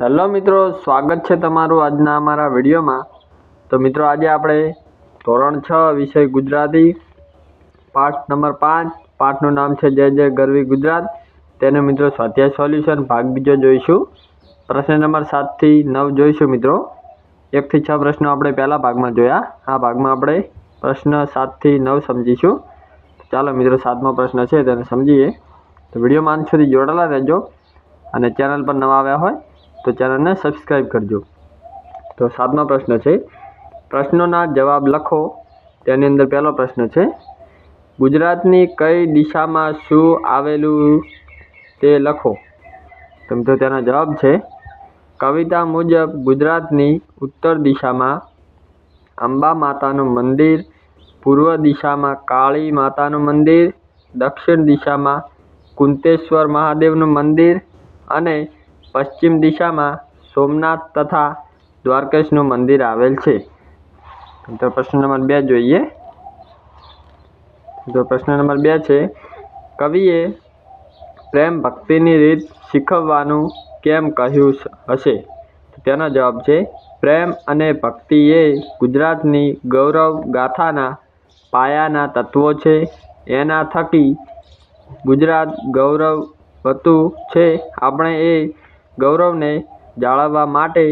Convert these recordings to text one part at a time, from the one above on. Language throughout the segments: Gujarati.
હેલો મિત્રો, સ્વાગત છે તમારું આજના અમારા વિડીયોમાં। તો મિત્રો આજે આપણે ધોરણ 6 વિષય ગુજરાતી પાઠ નંબર 5 પાઠનું નામ છે જય જય ગરવી ગુજરાત। તેને મિત્રો સ્વાધ્યાય સોલ્યુશન ભાગ બીજો જોઈશું। પ્રશ્ન નંબર 7 થી 9 જોઈશું મિત્રો। 1 થી 6 પ્રશ્નો આપણે પહેલા ભાગમાં જોયા। આ ભાગમાં આપણે પ્રશ્ન 7 થી 9 સમજીશું। ચાલો મિત્રો 7મો પ્રશ્ન છે તેને સમજીએ। તો વિડીયોમાં અંત સુધી જોડાયેલા રહેજો અને ચેનલ પર નવા આવ્યા હોય તો ચેનલને સબસ્ક્રાઈબ કરજો। તો 7મો પ્રશ્ન છે, પ્રશ્નોના જવાબ લખો। તેની અંદર પહેલો પ્રશ્ન છે, ગુજરાતની કઈ દિશામાં શું આવેલું તે લખો। તો મિત્રો તેનો જવાબ છે, કવિતા મુજબ ગુજરાતની ઉત્તર દિશામાં અંબા માતાનું મંદિર, પૂર્વ દિશામાં કાળી માતાનું મંદિર, દક્ષિણ દિશામાં કુંતેશ્વર મહાદેવનું મંદિર અને પશ્ચિમ દિશામાં સોમનાથ તથા દ્વારકેશનું મંદિર આવેલ છે। તો પ્રશ્ન નંબર 2 જોઈએ। તો પ્રશ્ન નંબર 2 છે, કવિએ પ્રેમ ભક્તિની રીત શીખવવાનું કેમ કહ્યું હશે। તેનો જવાબ છે, પ્રેમ અને ભક્તિ એ ગુજરાતની ગૌરવ ગાથાના પાયાના તત્વો છે। એના થકી ગુજરાત ગૌરવવતું છે। આપણે એ ગૌરવને જાળવવા માટે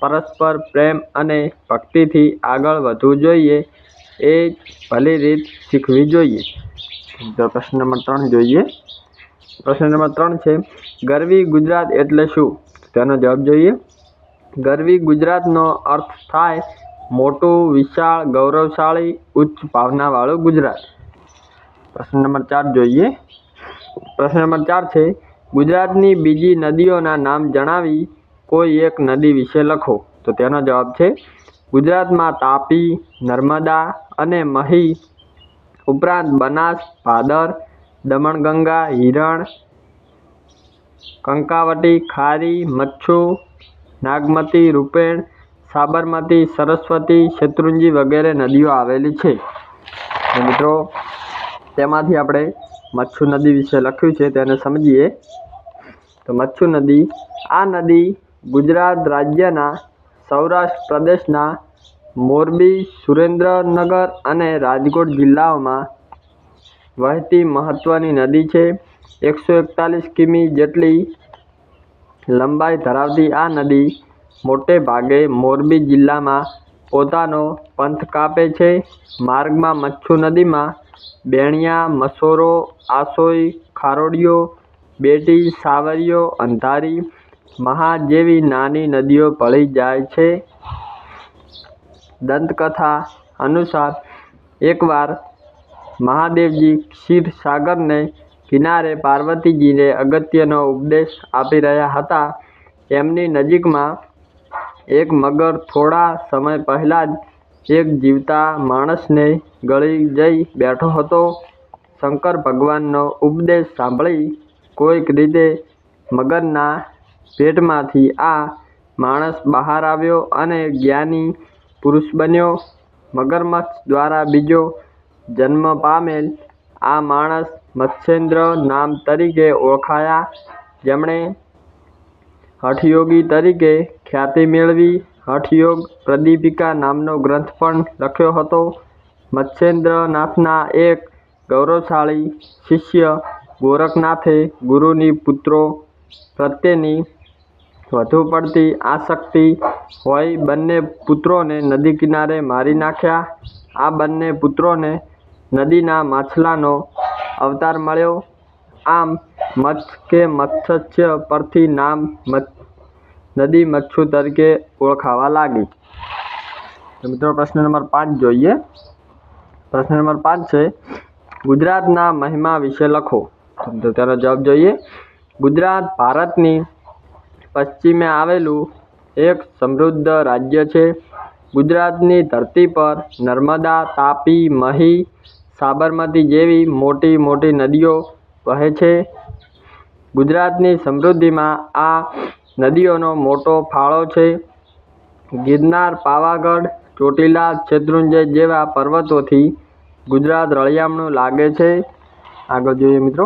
પરસ્પર પ્રેમ અને ભક્તિથી આગળ વધવું જોઈએ। એ ભલી રીત શીખવી જોઈએ। તો પ્રશ્ન નંબર 3 જોઈએ। પ્રશ્ન નંબર 3 છે, ગરવી ગુજરાત એટલે શું। તેનો જવાબ જોઈએ, ગરવી ગુજરાતનો અર્થ થાય મોટું, વિશાળ, ગૌરવશાળી, ઉચ્ચ ભાવનાવાળું ગુજરાત। પ્રશ્ન નંબર 4 જોઈએ। પ્રશ્ન નંબર 4 છે, ગુજરાતની બીજી નદીઓના નામ જણાવી કોઈ એક નદી વિશે લખો। તો તેનો જવાબ છે, ગુજરાતમાં તાપી, નર્મદા અને મહી ઉપરાંત બનાસ, ભાદર, દમણગંગા, હિરણ, કંકાવટી, ખારી, મચ્છુ, નાગમતી, રૂપેણ, સાબરમતી, સરસ્વતી, શેત્રુંજી વગેરે નદીઓ આવેલી છે। મિત્રો તેમાંથી આપણે મચ્છુ નદી વિશે લખ્યું છે તેને સમજીએ। તો મચ્છુ નદી, આ નદી ગુજરાત રાજ્યના સૌરાષ્ટ્ર પ્રદેશના મોરબી, સુરેન્દ્રનગર અને રાજકોટ જિલ્લાઓમાં વહેતી મહત્વની નદી છે। 141 કિમી જેટલી લંબાઈ ધરાવતી આ નદી મોટે ભાગે મોરબી જિલ્લામાં પોતાનો પંથ કાપે છે। માર્ગમાં મચ્છુ નદીમાં બેણિયા, મસોરો, આસોઈ, ખારોડિયો, બેટી, સાવરિયો, અંધારી, મહા જેવી નાની નદીઓ ભળી જાય છે। દંતકથા અનુસાર એકવાર મહાદેવજી ક્ષીરસાગરને કિનારે પાર્વતીજીને અગત્યનો ઉપદેશ આપી રહ્યા હતા। એમની નજીકમાં એક મગર થોડા સમય પહેલાં જ એક જીવતા માણસને ગળી જઈ બેઠો હતો। શંકર ભગવાનનો ઉપદેશ સાંભળી કોઈક રીતે મગરના પેટમાંથી આ માણસ બહાર આવ્યો અને જ્ઞાની પુરુષ બન્યો। મગરમચ્છ દ્વારા બીજો જન્મ પામેલ આ માણસ મત્સ્યેન્દ્ર નામ તરીકે ઓળખાયા, જેમણે હઠયોગી તરીકે ખ્યાતિ મેળવી। હઠયોગ પ્રદીપિકા નામનો ગ્રંથ પણ લખ્યો હતો। મત્સ્યેન્દ્રનાથના એક ગૌરવશાળી શિષ્ય ગોરખનાથે ગુરુની પુત્રો પ્રત્યેની વધુ પડતી આસક્તિ હોઈ બંને પુત્રોને નદી કિનારે મારી નાખ્યા। આ બંને પુત્રોને નદીના માછલાનો અવતાર મળ્યો। આમ મત્સ્ય કે મત્સ્ય પરથી નામ નદી મચ્છુ તરીકે ઓળખાવા લાગી। તો મિત્રો પ્રશ્ન નંબર 5 જોઈએ। પ્રશ્ન નંબર 5 છે, ગુજરાતના મહિમા વિશે લખો। તો તેનો જવાબ જોઈએ, ગુજરાત ભારતની પશ્ચિમે આવેલું એક સમૃદ્ધ રાજ્ય છે। ગુજરાતની ધરતી પર નર્મદા, તાપી, મહી, સાબરમતી જેવી મોટી મોટી નદીઓ વહે છે। ગુજરાતની સમૃદ્ધિમાં આ નદીઓનો મોટો ફાળો છે। ગિરનાર, પાવાગઢ, ચોટીલા, શેત્રુંજય જેવા પર્વતોથી ગુજરાત રળિયામણું લાગે છે। આગળ જોઈએ મિત્રો,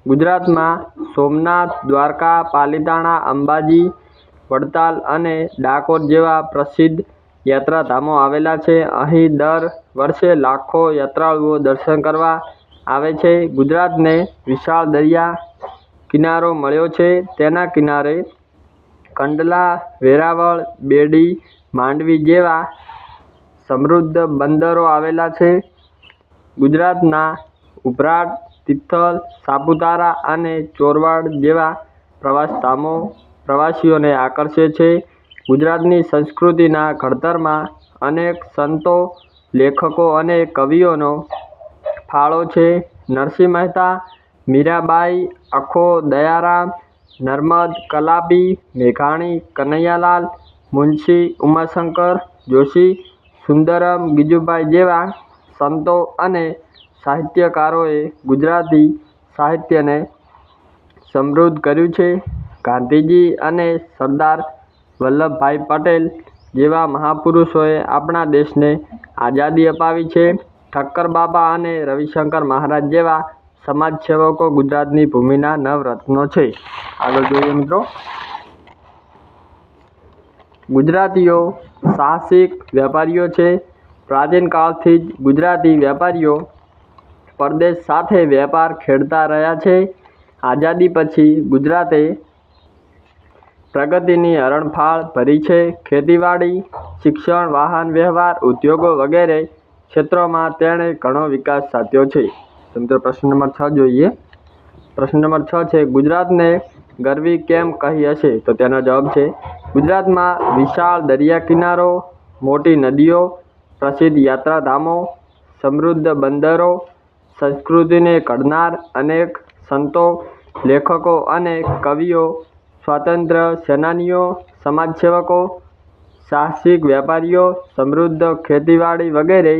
ગુજરાતમાં સોમનાથ, દ્વારકા, પાલીતાણા, અંબાજી, વડતાલ અને ડાકોર જેવા પ્રસિદ્ધ યાત્રાધામો આવેલા છે. અહીં દર વર્ષે લાખો યાત્રાળુઓ દર્શન કરવા આવે છે. ગુજરાતને વિશાળ દરિયા કિનારો મળ્યો છે. તેના કિનારે કંડલા, વેરાવળ, બેડી, માંડવી જેવા સમૃદ્ધ બંદરો આવેલા છે. ગુજરાતના ઉભરાટ, તિથલ, સાપુતારા અને ચોરવાડ જેવા પ્રવાસ ધામો પ્રવાસીઓને આકર્ષે છે. ગુજરાતની સંસ્કૃતિના ઘડતરમાં અનેક સંતો, લેખકો અને કવિઓનો ફાળો છે. નરસિંહ મહેતા, મીરાબાઈ, અખો, દયારામ, નર્મદ, કલાપી, મેઘાણી, કનૈયાલાલ, મુનશી, ઉમાશંકર જોશી, સુંદરમ, ગિજુભાઈ જેવા સંતો અને સાહિત્યકારોએ ગુજરાતી સાહિત્યને સમૃદ્ધ કર્યું છે. ગાંધીજી અને સરદાર વલ્લભભાઈ પટેલ જેવા મહાપુરુષોએ આપણા દેશને આઝાદી અપાવી છે. ઠક્કર બાબા અને રવિશંકર મહારાજ જેવા સમાજસેવકો ગુજરાતની ભૂમિના નવરત્નો છે. આગળ જોઈએ મિત્રો. ગુજરાતીઓ સાહસિક વેપારીઓ છે. પ્રાચીન કાળથી જ ગુજરાતી વેપારીઓ પરદેશ સાથે વેપાર ખેડતા રહ્યા છે. આઝાદી પછી ગુજરાતે પ્રગતિની હરણફાળ ભરી છે. ખેતીવાડી, શિક્ષણ, વાહન વ્યવહાર, ઉદ્યોગો વગેરે ક્ષેત્રોમાં તેણે ઘણો વિકાસ સાધ્યો છે. તો મિત્રો પ્રશ્ન નંબર 6 જોઈએ. પ્રશ્ન નંબર 6 છે, ગુજરાતને ગરવી કેમ કહી હશે? તો તેનો જવાબ છે, ગુજરાતમાં વિશાળ દરિયા કિનારો, મોટી નદીઓ, પ્રસિદ્ધ યાત્રાધામો, સમૃદ્ધ બંદરો, સંસ્કૃતિને ઘડનાર અનેક સંતો, લેખકો અને કવિઓ, સ્વાતંત્ર્ય સેનાનીઓ, સમાજસેવકો, સાહસિક વેપારીઓ, સમૃદ્ધ ખેતીવાડી વગેરે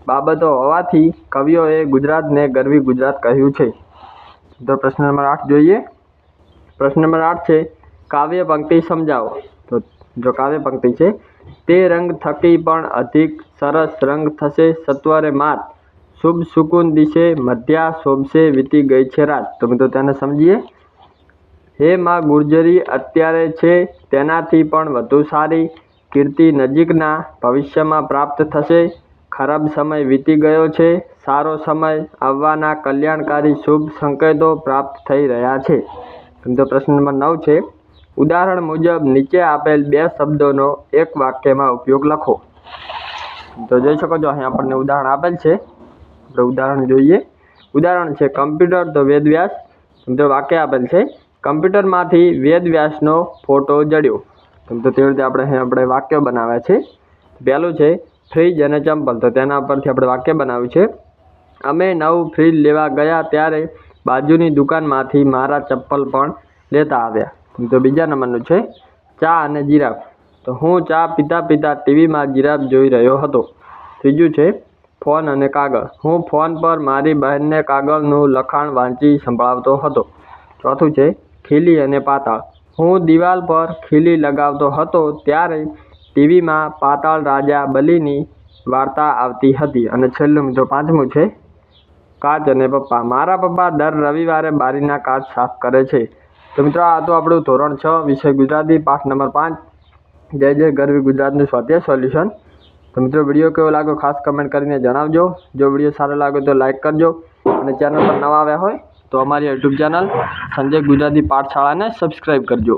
બાબતો હોવાથી કવિઓએ ગુજરાતને ગરવી ગુજરાત કહ્યું છે. તો પ્રશ્ન નંબર 8 જોઈએ. પ્રશ્ન નંબર 8 છે, કાવ્ય પંક્તિ સમજાવો. તો જો કાવ્ય પંક્તિ છે, તે રંગ થકી પણ અધિક સરસ રંગ થશે સત્વરે માત, શુભ સુકુન દિશે મધ્યા શોભશે વીતી ગઈ છે રાત. તો મિત્રો તેને સમજીએ. હે માં ગુર્જરી અત્યારે છે તેનાથી પણ વધુ સારી કીર્તિ નજીકના ભવિષ્યમાં પ્રાપ્ત થશે. ખરાબ સમય વીતી ગયો છે, સારો સમય આવવાના કલ્યાણકારી શુભ સંકેતો પ્રાપ્ત થઈ રહ્યા છે. તો પ્રશ્ન નંબર 9 છે, ઉદાહરણ મુજબ નીચે આપેલ બે શબ્દોનો એક વાક્યમાં ઉપયોગ લખો. તો જોઈ શકો છો અહીં આપણને ઉદાહરણ આપેલ છે. આપણે ઉદાહરણ જોઈએ. ઉદાહરણ છે કમ્પ્યુટર તો વેદવ્યાસ. તો વાક્ય આપેલ છે, કમ્પ્યુટરમાંથી વેદવ્યાસનો ફોટો જડ્યો. તો તે રીતે આપણે વાક્ય બનાવ્યા છે. પહેલું છે ફ્રીજ અને ચંપલ. તો તેના પરથી આપણે વાક્ય બનાવ્યું છે, અમે નવું ફ્રીજ લેવા ગયા ત્યારે બાજુની દુકાનમાંથી મારા ચપ્પલ પણ લેતા આવ્યા. તો બીજા નંબરનું છે ચા અને જીરાફ. તો હું ચા પીતા પીતા ટીવીમાં જીરાફ જોઈ રહ્યો હતો. ત્રીજું છે ફોન અને કાગળ. હું ફોન પર મારી બહેનને કાગળનું લખાણ વાંચી સંભળાવતો હતો. ચોથું છે ખીલી અને પાતાળ. હું દિવાલ પર ખીલી લગાવતો હતો ત્યારે ટીવીમાં પાતાળ રાજા બલિની વાર્તા આવતી હતી. અને છેલ્લું મિત્રો 5મું છે કાચ અને પપ્પા. મારા પપ્પા દર રવિવારે બારીના કાચ સાફ કરે છે. તો મિત્રો આ તો આપણું ધોરણ 6 વિષય ગુજરાતી પાઠ નંબર 5 જય જય ગરવી ગુજરાતનું સ્વાધ્યાય સોલ્યુશન. તો મિત્રો વિડીયો કેવો લાગ્યો ખાસ કમેન્ટ કરીને જણાવજો. જો વિડીયો સારો લાગ્યો તો લાઇક કરજો અને ચેનલ પર નવા આવ્યા હોય તો અમારી યુટ્યુબ ચેનલ સંજય ગુજરાતી પાઠશાળાને સબસ્ક્રાઈબ કરજો.